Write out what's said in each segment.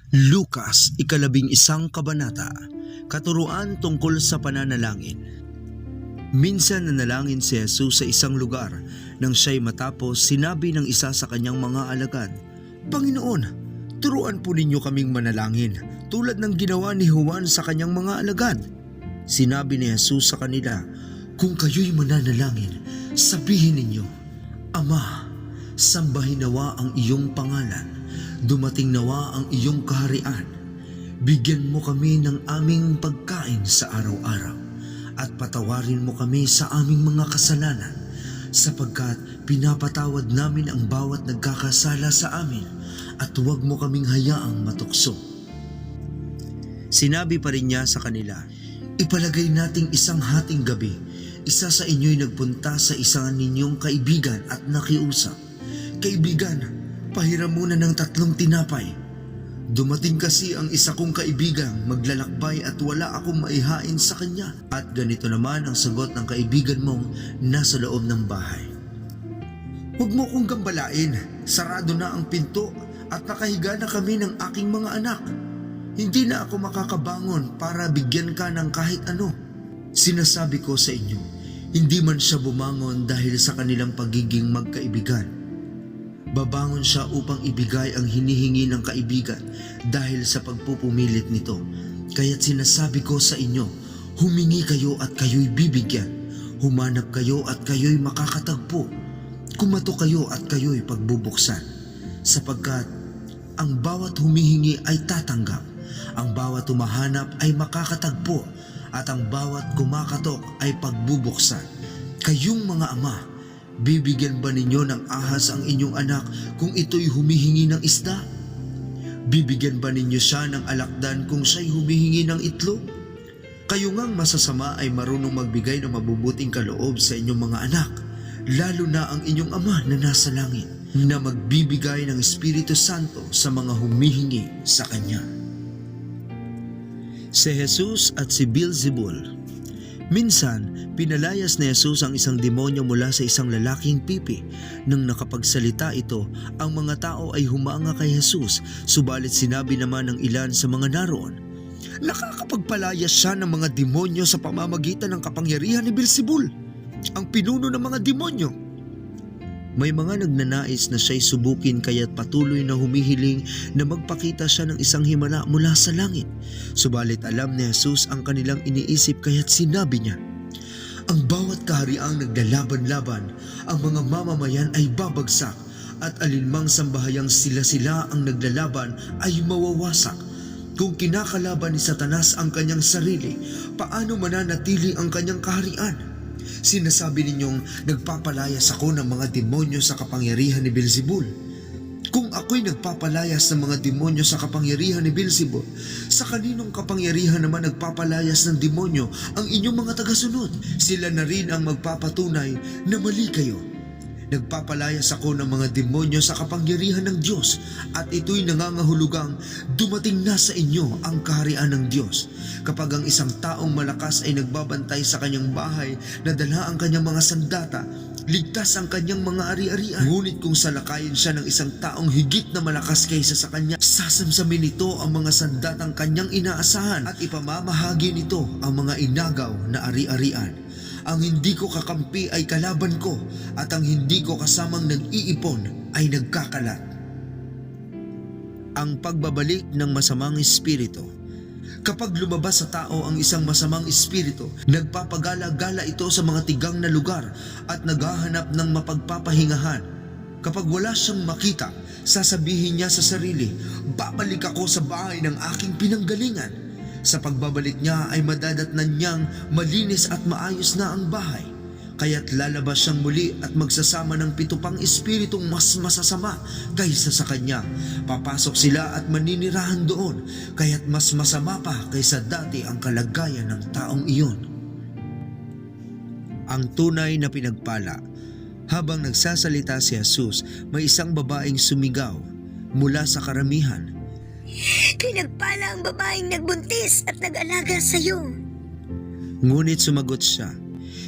Lukas, ika-11 kabanata, katuruan tungkol sa pananalangin. Minsan nanalangin si Jesus sa isang lugar. Nang siya'y matapos, sinabi ng isa sa kanyang mga alagad, "Panginoon, turuan po ninyo kaming manalangin, tulad ng ginawa ni Juan sa kanyang mga alagad." Sinabi ni Jesus sa kanila, "Kung kayo'y mananalangin, sabihin ninyo, Ama, sambahin nawa ang iyong pangalan. Dumating nawa ang iyong kaharian. Bigyan mo kami ng aming pagkain sa araw-araw at patawarin mo kami sa aming mga kasalanan sapagkat pinapatawad namin ang bawat nagkakasala sa amin at huwag mo kaming hayaang matukso." Sinabi pa rin niya sa kanila, "Ipalagay nating isang hating gabi, isa sa inyo'y nagpunta sa isa ninyong kaibigan at nakiusap, 'Kaibigan, pahiram muna ng 3 tinapay. Dumating kasi ang isa kong kaibigang maglalakbay at wala akong maihain sa kanya." At ganito naman ang sagot ng kaibigan mong nasa loob ng bahay, "Huwag mo kong gambalain, sarado na ang pinto at nakahiga na kami ng aking mga anak. Hindi na ako makakabangon para bigyan ka ng kahit ano." Sinasabi ko sa inyo, hindi man siya bumangon dahil sa kanilang pagiging magkaibigan. Babangon siya upang ibigay ang hinihingi ng kaibigan dahil sa pagpupumilit nito. Kaya't sinasabi ko sa inyo, humingi kayo at kayo'y bibigyan. Humanap kayo at kayo'y makakatagpo. Kumatok kayo at kayo'y pagbubuksan. Sapagkat ang bawat humihingi ay tatanggap, ang bawat humahanap ay makakatagpo, at ang bawat kumakatok ay pagbubuksan. Kayong mga ama, bibigyan ba ninyo ng ahas ang inyong anak kung ito'y humihingi ng isda? Bibigyan ba ninyo siya ng alakdan kung siya'y humihingi ng itlog? Kayo ngang masasama ay marunong magbigay ng mabubuting kaloob sa inyong mga anak, lalo na ang inyong Ama na nasa langit, na magbibigay ng Espiritu Santo sa mga humihingi sa Kanya. Si Jesus at si Beelzebul. Minsan, pinalayas ni Jesus ang isang demonyo mula sa isang lalaking pipi. Nang nakapagsalita ito, ang mga tao ay humanga kay Jesus, subalit sinabi naman ng ilan sa mga naroon, "Nakakapagpalayas siya ng mga demonyo sa pamamagitan ng kapangyarihan ni Beelzebul, ang pinuno ng mga demonyo." May mga nagnanais na siya'y subukin kaya't patuloy na humihiling na magpakita siya ng isang himala mula sa langit. Subalit alam ni Jesus ang kanilang iniisip kaya't sinabi niya, "Ang bawat kahariang naglalaban-laban, ang mga mamamayan ay babagsak, at alinmang sambahayang sila-sila ang naglalaban ay mawawasak. Kung kinakalaban ni Satanas ang kanyang sarili, paano mananatili ang kanyang kaharian? Sinasabi ninyong nagpapalayas ako ng mga demonyo sa kapangyarihan ni Beelzebul. Kung ako'y nagpapalayas ng mga demonyo sa kapangyarihan ni Beelzebul, sa kaninong kapangyarihan naman nagpapalayas ng demonyo ang inyong mga tagasunod? Sila na rin ang magpapatunay na mali kayo. Nagpapalayas ako ng mga demonyo sa kapangyarihan ng Diyos, at ito'y nangangahulugang dumating na sa inyo ang kaharian ng Diyos. Kapag ang isang taong malakas ay nagbabantay sa kanyang bahay na dala ang kanyang mga sandata, ligtas ang kanyang mga ari-arian. Ngunit kung salakayin siya ng isang taong higit na malakas kaysa sa kanya, sasamsamin nito ang mga sandatang kanyang inaasahan at ipamamahagi nito ang mga inagaw na ari-arian. Ang hindi ko kakampi ay kalaban ko, at ang hindi ko kasamang nag-iipon ay nagkakalat." Ang pagbabalik ng masamang espiritu. Kapag lumabas sa tao ang isang masamang espiritu, nagpapagala-gala ito sa mga tigang na lugar at naghahanap ng mapagpapahingahan. Kapag wala siyang makita, sasabihin niya sa sarili, "Babalik ako sa bahay ng aking pinanggalingan." Sa pagbabalik niya ay madadatnan niyang malinis at maayos na ang bahay. Kaya't lalabas siyang muli at magsasama ng 7 pang espiritong mas masasama kaysa sa kanya. Papasok sila at maninirahan doon, kaya't mas masama pa kaysa dati ang kalagayan ng taong iyon. Ang tunay na pinagpala. Habang nagsasalita si Jesus, may isang babaeng sumigaw mula sa karamihan, "Pinagpala ang babaeng nagbuntis at nag-alaga sa iyo." Ngunit sumagot siya,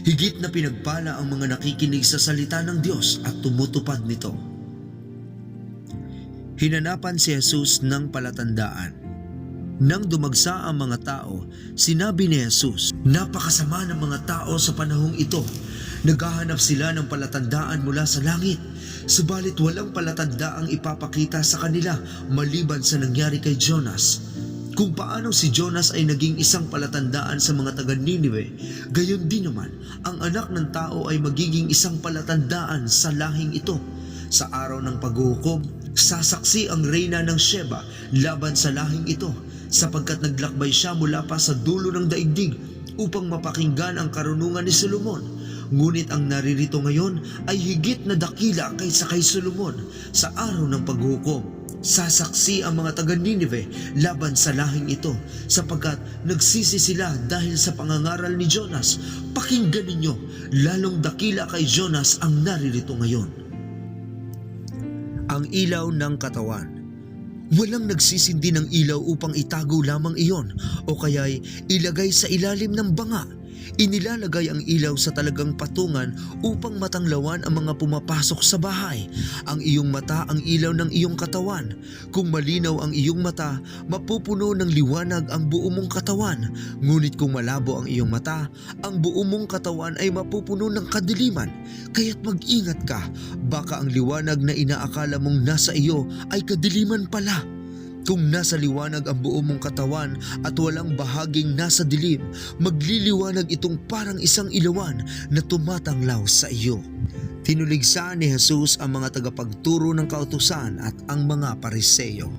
"Higit na pinagpala ang mga nakikinig sa salita ng Diyos at tumutupad nito." Hinanapan si Jesus ng palatandaan. Nang dumagsa ang mga tao, sinabi ni Jesus, "Napakasama ng mga tao sa panahong ito. Naghahanap sila ng palatandaan mula sa langit, subalit walang palatandaang ipapakita sa kanila maliban sa nangyari kay Jonas. Kung paano si Jonas ay naging isang palatandaan sa mga taga Ninive, gayon din naman ang anak ng tao ay magiging isang palatandaan sa lahing ito. Sa araw ng paghuhukom, sasaksi ang reyna ng Sheba laban sa lahing ito, sapagkat naglakbay siya mula pa sa dulo ng daigdig upang mapakinggan ang karunungan ni Solomon. Ngunit ang naririto ngayon ay higit na dakila kaysa kay Solomon sa araw ng paghuhukom. Sasaksi ang mga taga Ninive laban sa lahing ito, sapagkat nagsisi sila dahil sa pangangaral ni Jonas. Pakinggan ninyo, lalong dakila kay Jonas ang naririto ngayon." Ang ilaw ng katawan. Walang nagsisindi ng ilaw upang itago lamang iyon o kaya'y ilagay sa ilalim ng banga. Inilalagay ang ilaw sa talagang patungan upang matanglawan ang mga pumapasok sa bahay. Ang iyong mata ang ilaw ng iyong katawan. Kung malinaw ang iyong mata, mapupuno ng liwanag ang buo mong katawan. Ngunit kung malabo ang iyong mata, ang buo mong katawan ay mapupuno ng kadiliman. Kaya't mag-ingat ka, baka ang liwanag na inaakala mong nasa iyo ay kadiliman pala. Kung nasa liwanag ang buo mong katawan at walang bahaging nasa dilim, magliliwanag itong parang isang ilawan na tumatanglaw sa iyo. Tinuligsa ni Jesus ang mga tagapagturo ng kautusan at ang mga Pariseo.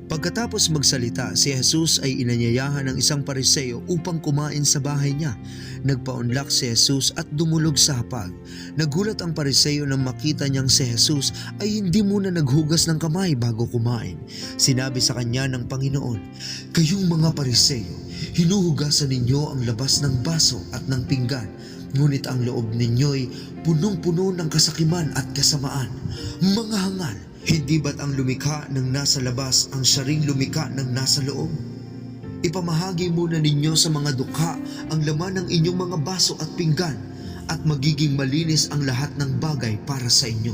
Pagkatapos magsalita, si Jesus ay inanyayahan ng isang Pariseo upang kumain sa bahay niya. Nagpaunlak si Jesus at dumulog sa hapag. Nagulat ang Pariseo nang makita niyang si Jesus ay hindi muna naghugas ng kamay bago kumain. Sinabi sa kanya ng Panginoon, "Kayong mga Pariseo, hinuhugasan ninyo ang labas ng baso at ng pinggan, ngunit ang loob ninyo'y punong-puno ng kasakiman at kasamaan. Mga hangal! Hindi ba't ang lumikha ng nasa labas ang siya ring lumikha ng nasa loob? Ipamahagi muna ninyo sa mga dukha ang laman ng inyong mga baso at pinggan, at magiging malinis ang lahat ng bagay para sa inyo.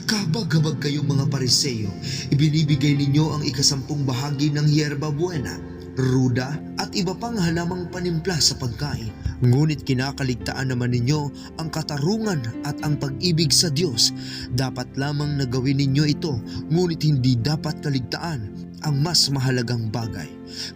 Kahabag-habag kayong mga Pariseo, ibinibigay ninyo ang ikasampung bahagi ng hierba buena, ruda at iba pang halamang panimpla sa pagkain. Ngunit kinakaligtaan naman ninyo ang katarungan at ang pag-ibig sa Diyos. Dapat lamang na gawin ninyo ito, ngunit hindi dapat kaligtaan ang mas mahalagang bagay.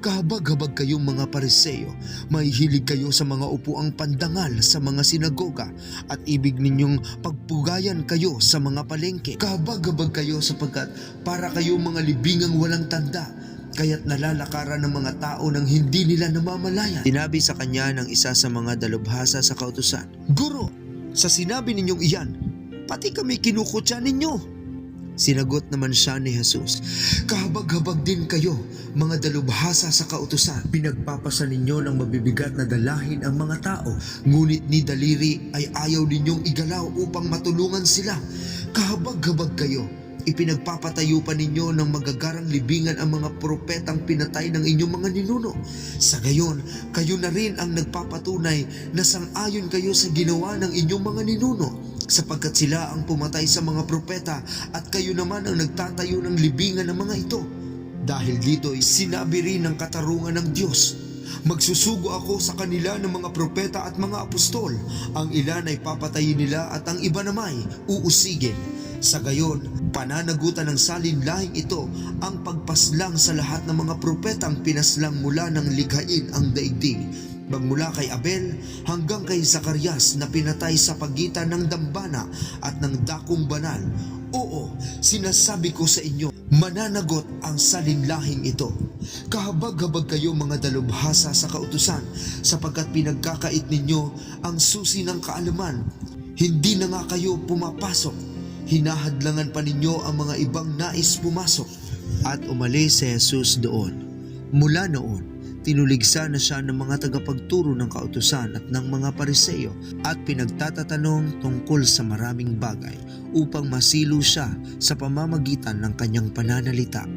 Kahabag-habag kayong mga Pariseo, mahihilig kayo sa mga upuang pandangal sa mga sinagoga at ibig ninyong pagpugayan kayo sa mga palengke. Kahabag-habag kayo sapagkat para kayong mga libingang walang tanda, kaya't nalalakaran ng mga tao nang hindi nila namamalayan. Sinabi sa kanya ng isa sa mga dalubhasa sa kautusan, "Guro, sa sinabi ninyong iyan, pati kami kinukutya ninyo." Sinagot naman siya ni Jesus, "Kahabag-habag din kayo, mga dalubhasa sa kautusan. Pinagpapasa ninyo ng mabibigat na dalahin ang mga tao, ngunit ni daliri ay ayaw ninyong igalaw upang matulungan sila. Kahabag-habag kayo, ipinagpapatayo pa ninyo ng magagarang libingan ang mga propetang pinatay ng inyong mga ninuno. Sa gayon, kayo na rin ang nagpapatunay na sang-ayon kayo sa ginawa ng inyong mga ninuno, sapagkat sila ang pumatay sa mga propeta at kayo naman ang nagtatayo ng libingan ng mga ito. Dahil dito'y sinabi rin ng katarungan ng Diyos, magsusugo ako sa kanila ng mga propeta at mga apostol. Ang ilan ay papatayin nila at ang iba namay uusigin. Sa gayon, pananagutan ng salinlahing ito ang pagpaslang sa lahat ng mga propetang pinaslang mula ng likhain ang daigdig, magmula kay Abel hanggang kay Zacarias na pinatay sa pagitan ng dambana at ng dakong banal. Oo, sinasabi ko sa inyo, mananagot ang salinlahing ito. Kahabag-habag kayo mga dalubhasa sa kautusan, sapagkat pinagkakait ninyo ang susi ng kaalaman. Hindi na nga kayo pumapasok. Hinahadlangan pa ninyo ang mga ibang nais pumasok." At umalis si Jesus doon. Mula noon, tinuligsa na siya ng mga tagapagturo ng kautusan at ng mga Pariseo at pinagtatatanong tungkol sa maraming bagay upang masilo siya sa pamamagitan ng kanyang pananalita.